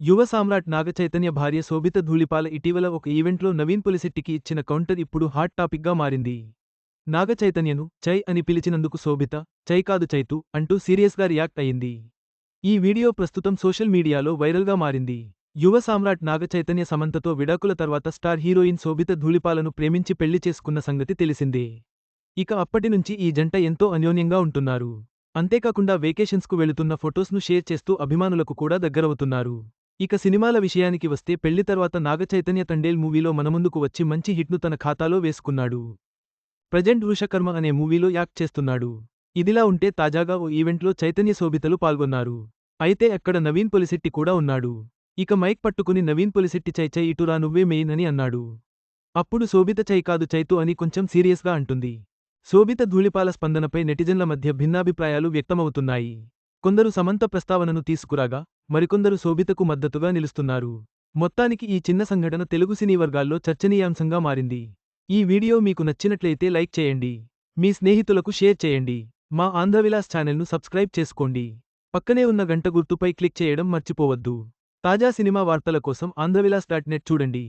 యువ సామ్రాట్ నాగచైతన్య భార్య శోభిత ధూళిపాల ఇటీవల ఒక ఈవెంట్లో నవీన్ పొలిశెట్టికి ఇచ్చిన కౌంటర్ ఇప్పుడు హాట్ టాపిక్గా మారింది. నాగచైతన్యను చై అని పిలిచినందుకు శోభిత చై కాదు చైతు అంటూ సీరియస్గా రియాక్ట్ అయింది. ఈ వీడియో ప్రస్తుతం సోషల్ మీడియాలో వైరల్గా మారింది. యువ సామ్రాట్ నాగచైతన్య సమంతతో విడాకుల తర్వాత స్టార్ హీరోయిన్ శోభిత ధూళిపాలను ప్రేమించి పెళ్లి చేసుకున్న సంగతి తెలిసిందే. ఇక అప్పటినుంచి ఈ జంట ఎంతో అన్యోన్యంగా ఉంటున్నారు. అంతేకాకుండా వేకేషన్స్కు వెళుతున్న ఫొటోస్ను షేర్ చేస్తూ అభిమానులకు కూడా దగ్గరవుతున్నారు. ఇక సినిమాల విషయానికి వస్తే పెళ్లి తర్వాత నాగచైతన్య తండేల్ మూవీలో మనముందుకు వచ్చి మంచి హిట్ను తన ఖాతాలో వేసుకున్నాడు. ప్రజెంట్ వృషకర్మ అనే మూవీలో యాక్ట్ చేస్తున్నాడు. ఇదిలా ఉంటే తాజాగా ఓ ఈవెంట్లో చైతన్య శోభితలు పాల్గొన్నారు. అయితే అక్కడ నవీన్ పొలిశెట్టి కూడా ఉన్నాడు. ఇక మైక్ పట్టుకుని నవీన్ పొలిశెట్టి చై చై ఇటురా నువ్వే మెయిన్ అని అన్నాడు. అప్పుడు శోభిత చై కాదు చైతు అని కొంచెం సీరియస్గా అంటుంది. శోభిత ధూళిపాల స్పందనపై నెటిజన్ల మధ్య భిన్నాభిప్రాయాలు వ్యక్తమవుతున్నాయి. కొందరు సమంత ప్రస్తావనను తీసుకురాగా, మరికొందరు శోభితకు మద్దతుగా నిలుస్తున్నారు. మొత్తానికి ఈ చిన్న సంఘటన తెలుగు సినీ వర్గాల్లో చర్చనీయాంశంగా మారింది. ఈ వీడియో మీకు నచ్చినట్లయితే లైక్ చేయండి. మీ స్నేహితులకు షేర్ చేయండి. మా ఆంధ్రవిలాస్ ఛానల్ను సబ్స్క్రైబ్ చేసుకోండి. పక్కనే ఉన్న గంట గుర్తుపై క్లిక్ చేయడం మర్చిపోవద్దు. తాజా సినిమా వార్తల కోసం ఆంధ్రవిలాస్.net చూడండి.